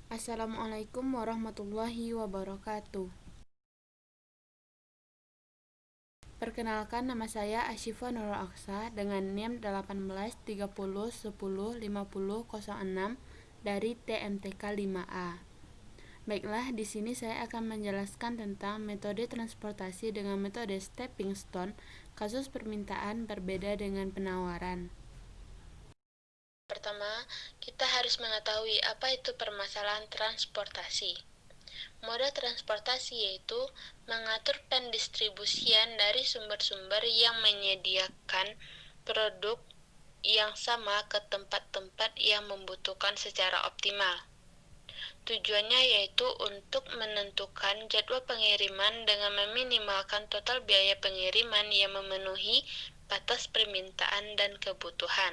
Assalamualaikum warahmatullahi wabarakatuh. Perkenalkan, nama saya Asyifa Nurul Aksa dengan NIM 1830105006 dari TMTK 5A. Baiklah, di sini saya akan menjelaskan tentang metode transportasi dengan metode stepping stone, kasus permintaan berbeda dengan penawaran. Pertama, kita harus mengetahui apa itu permasalahan transportasi. Moda transportasi yaitu mengatur pendistribusian dari sumber-sumber yang menyediakan produk yang sama ke tempat-tempat yang membutuhkan secara optimal. Tujuannya yaitu untuk menentukan jadwal pengiriman dengan meminimalkan total biaya pengiriman yang memenuhi batas permintaan dan kebutuhan.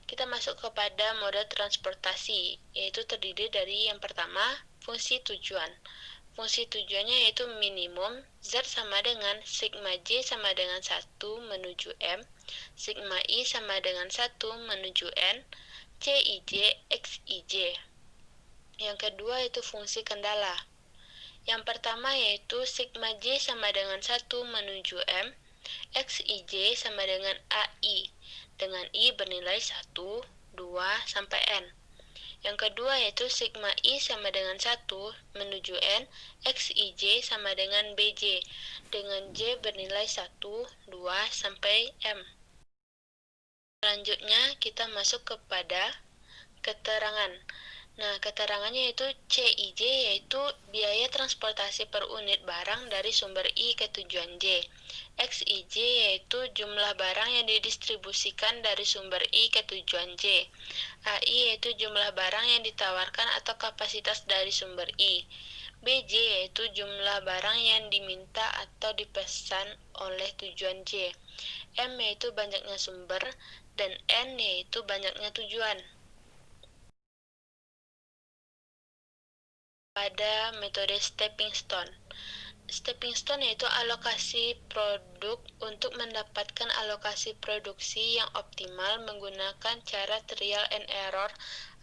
Kita masuk kepada moda transportasi, yaitu terdiri dari yang pertama, fungsi tujuan. Fungsi tujuannya yaitu minimum, Z sama dengan sigma J sama dengan 1 menuju M, sigma I sama dengan 1 menuju N, CIJ, XIJ. Yang kedua yaitu fungsi kendala. Yang pertama yaitu sigma J sama dengan 1 menuju M, XIJ sama dengan AI, dengan I bernilai 1, 2, sampai N. Yang kedua yaitu sigma I sama dengan 1 menuju N, XIJ sama dengan BJ, dengan J bernilai 1, 2, sampai M. Selanjutnya kita masuk kepada keterangan. Nah, keterangannya yaitu CIJ yaitu biaya transportasi per unit barang dari sumber I ke tujuan J. XIJ yaitu jumlah barang yang didistribusikan dari sumber I ke tujuan J. AI yaitu jumlah barang yang ditawarkan atau kapasitas dari sumber I. BJ yaitu jumlah barang yang diminta atau dipesan oleh tujuan J. M yaitu banyaknya sumber dan N yaitu banyaknya tujuan. Pada metode stepping stone. Stepping stone yaitu alokasi produk untuk mendapatkan alokasi produksi yang optimal menggunakan cara trial and error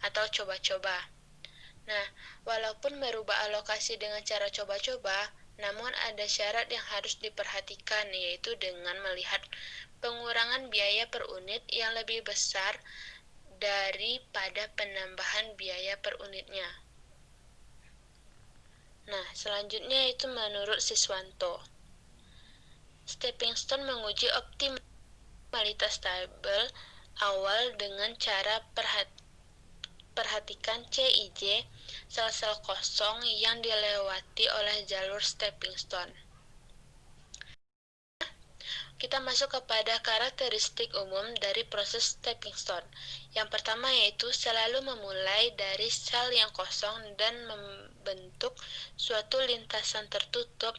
atau coba-coba. Nah, walaupun merubah alokasi dengan cara coba-coba, namun ada syarat yang harus diperhatikan, yaitu dengan melihat pengurangan biaya per unit yang lebih besar daripada penambahan biaya per unitnya. Nah, selanjutnya itu menurut Siswanto. Stepping stone menguji optimalitas tabel awal dengan cara perhatikan CIJ, sel-sel kosong yang dilewati oleh jalur stepping stone. Kita masuk kepada karakteristik umum dari proses stepping stone. Yang pertama yaitu selalu memulai dari sel yang kosong dan membentuk suatu lintasan tertutup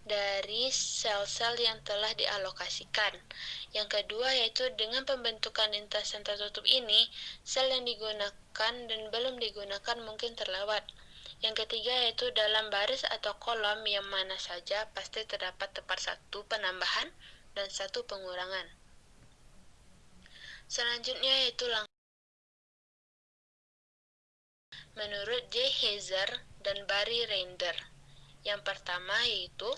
dari sel-sel yang telah dialokasikan. Yang kedua yaitu dengan pembentukan lintasan tertutup ini, sel yang digunakan dan belum digunakan mungkin terlewat. Yang ketiga yaitu dalam baris atau kolom yang mana saja pasti terdapat tepat satu penambahan dan satu pengurangan. Selanjutnya yaitu menurut J. Heiser dan Barry Reinder. Yang pertama yaitu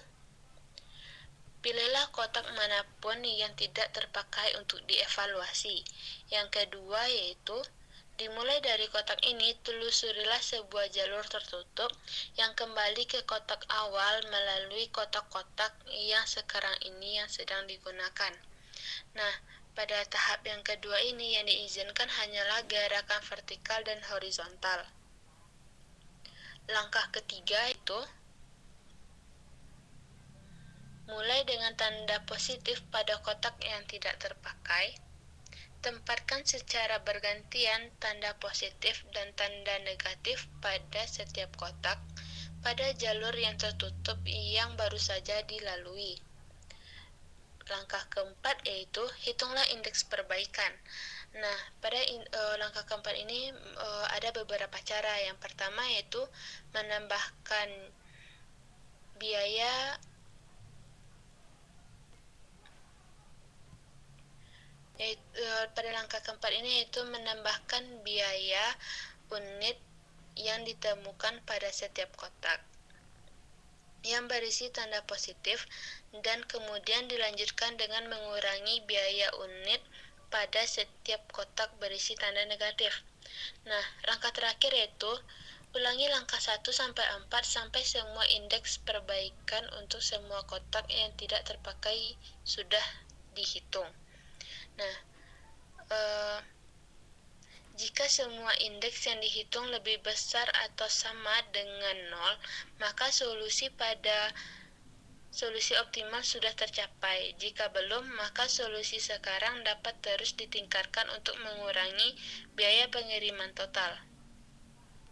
pilihlah kotak manapun yang tidak terpakai untuk dievaluasi. Yang kedua yaitu dimulai dari kotak ini, telusurilah sebuah jalur tertutup yang kembali ke kotak awal melalui kotak-kotak yang sekarang ini yang sedang digunakan. Nah, pada tahap yang kedua ini yang diizinkan hanyalah gerakan vertikal dan horizontal. Langkah ketiga itu mulai dengan tanda positif pada kotak yang tidak terpakai. Tempatkan secara bergantian tanda positif dan tanda negatif pada setiap kotak pada jalur yang tertutup yang baru saja dilalui. Langkah keempat yaitu hitunglah indeks perbaikan. Nah, pada langkah keempat ini ada beberapa cara. Yang pertama yaitu menambahkan biaya pada langkah keempat ini yaitu menambahkan biaya unit yang ditemukan pada setiap kotak yang berisi tanda positif dan kemudian dilanjutkan dengan mengurangi biaya unit pada setiap kotak berisi tanda negatif. Nah, langkah terakhir yaitu ulangi langkah 1 sampai 4 sampai semua indeks perbaikan untuk semua kotak yang tidak terpakai sudah dihitung. Nah, jika semua indeks yang dihitung lebih besar atau sama dengan 0, maka solusi optimal sudah tercapai. Jika belum, maka solusi sekarang dapat terus ditingkatkan untuk mengurangi biaya pengiriman total.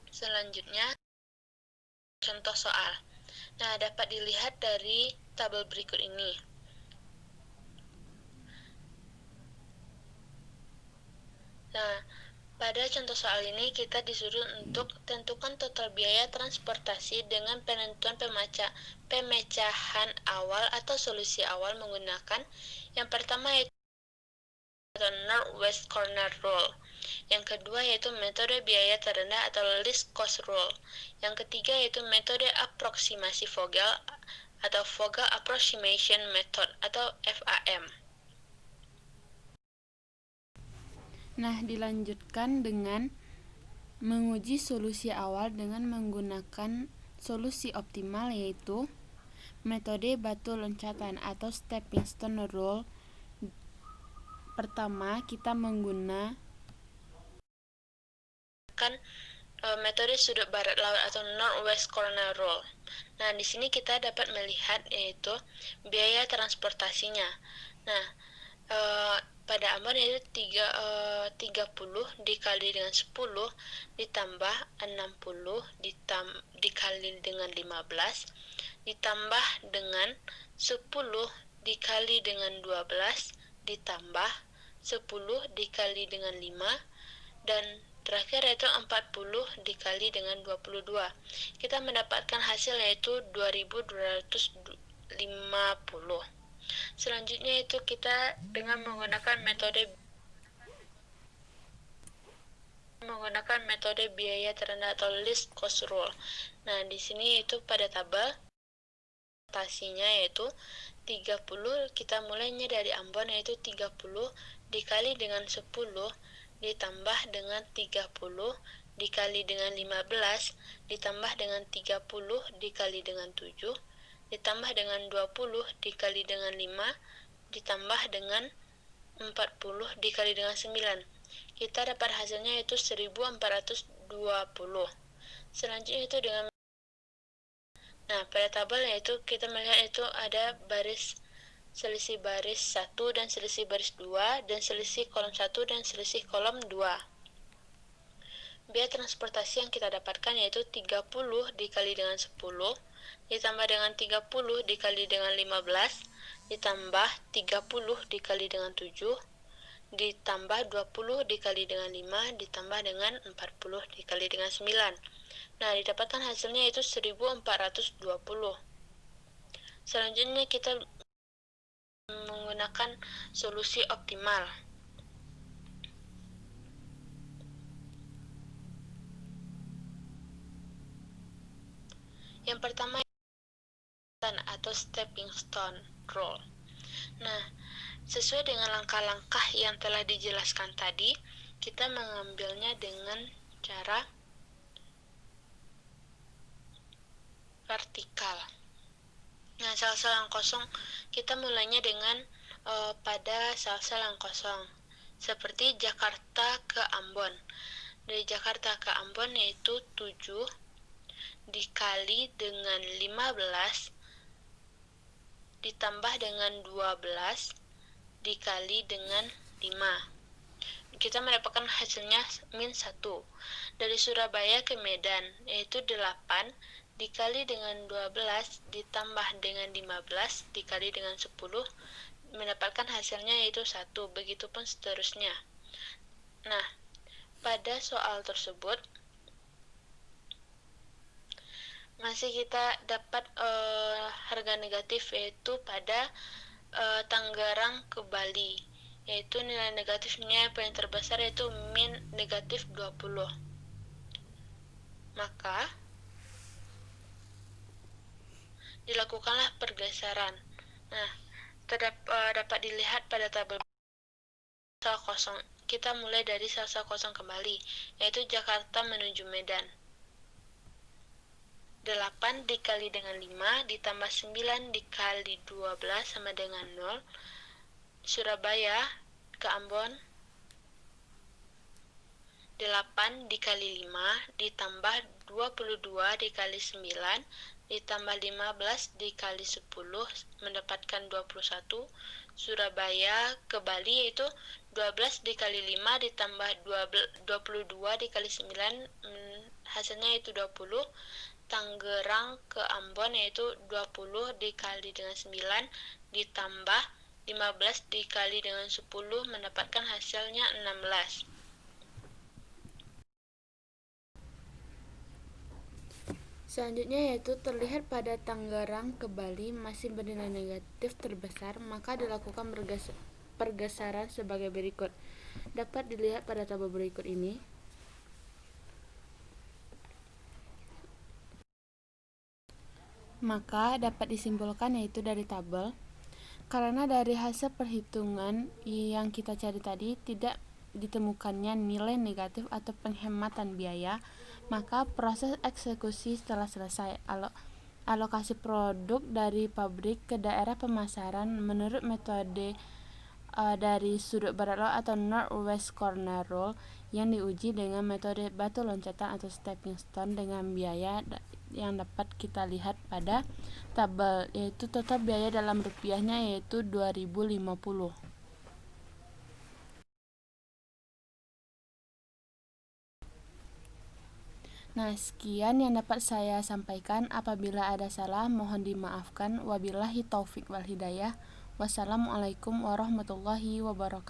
Selanjutnya, contoh soal. Nah, dapat dilihat dari tabel berikut ini. Nah, pada contoh soal ini kita disuruh untuk tentukan total biaya transportasi dengan penentuan pemecahan awal atau solusi awal menggunakan yang pertama yaitu Northwest Corner Rule. Yang kedua yaitu metode biaya terendah atau least cost rule. Yang ketiga yaitu metode aproksimasi Vogel atau Vogel Approximation Method atau FAM. Nah, dilanjutkan dengan menguji solusi awal dengan menggunakan solusi optimal, yaitu metode batu loncatan atau stepping stone rule. Pertama, kita menggunakan metode sudut barat laut atau Northwest Corner Rule. Nah, di sini kita dapat melihat yaitu biaya transportasinya. Nah, pada Ambon yaitu 30 dikali dengan 10 ditambah 60 dikali dengan 15 ditambah dengan 10 dikali dengan 12 ditambah 10 dikali dengan 5 dan terakhir yaitu 40 dikali dengan 22. Kita mendapatkan hasil yaitu 2250. Selanjutnya itu kita dengan menggunakan metode biaya terendah atau least cost rule. Nah, di sini itu pada tabel transportasinya yaitu 30, kita mulainya dari Ambon yaitu 30 dikali dengan 10 ditambah dengan 30 dikali dengan 15 ditambah dengan 30 dikali dengan 7 ditambah dengan 20 dikali dengan 5 ditambah dengan 40 dikali dengan 9. Kita dapat hasilnya yaitu 1420. Selanjutnya itu dengan pada tabel yaitu kita melihat itu ada selisih baris 1 dan selisih baris 2 dan selisih kolom 1 dan selisih kolom 2. Biaya transportasi yang kita dapatkan yaitu 30 dikali dengan 10 ditambah dengan 30 dikali dengan 15 ditambah 30 dikali dengan 7 ditambah 20 dikali dengan 5 ditambah dengan 40 dikali dengan 9. Nah, didapatkan hasilnya yaitu 1420. Selanjutnya kita menggunakan solusi optimal. Yang pertama atau stepping stone rule. Nah, sesuai dengan langkah-langkah yang telah dijelaskan tadi, kita mengambilnya dengan cara vertikal. Nah, sel-sel yang kosong kita mulainya dengan pada sel-sel yang kosong. Seperti Jakarta ke Ambon. Dari Jakarta ke Ambon yaitu 7 dikali dengan 15 ditambah dengan 12 dikali dengan 5. Kita mendapatkan hasilnya min 1. Dari Surabaya ke Medan yaitu 8 dikali dengan 12 ditambah dengan 15 dikali dengan 10 mendapatkan hasilnya yaitu 1. Begitupun seterusnya. Nah, pada soal tersebut masih kita dapat harga negatif yaitu pada Tangerang ke Bali, yaitu nilai negatifnya yang paling terbesar yaitu min negatif 20. maka dilakukanlah pergeseran. Nah, dapat dilihat pada tabel sel kosong. Kita mulai dari sel kosong kembali, yaitu Jakarta menuju Medan. 8 dikali dengan 5 ditambah 9 dikali 12 sama dengan 0. Surabaya ke Ambon. 8 dikali 5 ditambah 22 dikali 9 ditambah 15 dikali 10 mendapatkan 21. Surabaya ke Bali yaitu 12 dikali 5 ditambah 22 dikali 9 hasilnya yaitu 20. Tangerang ke Ambon yaitu 20 dikali dengan 9 ditambah 15 dikali dengan 10 mendapatkan hasilnya 16. Selanjutnya yaitu terlihat pada Tangerang ke Bali masih bernilai negatif terbesar, maka dilakukan pergeseran sebagai berikut. Dapat dilihat pada tabel berikut ini. Maka dapat disimpulkan yaitu dari tabel, karena dari hasil perhitungan yang kita cari tadi tidak ditemukannya nilai negatif atau penghematan biaya, maka proses eksekusi setelah selesai. Alokasi produk dari pabrik ke daerah pemasaran menurut metode dari sudut barat laut atau northwest corner rule yang diuji dengan metode batu loncatan atau stepping stone dengan biaya yang dapat kita lihat pada tabel, yaitu total biaya dalam rupiahnya yaitu 2050. Nah, sekian yang dapat saya sampaikan. Apabila ada salah, mohon dimaafkan. Wabillahi taufik wal hidayah. Wassalamualaikum warahmatullahi wabarakatuh.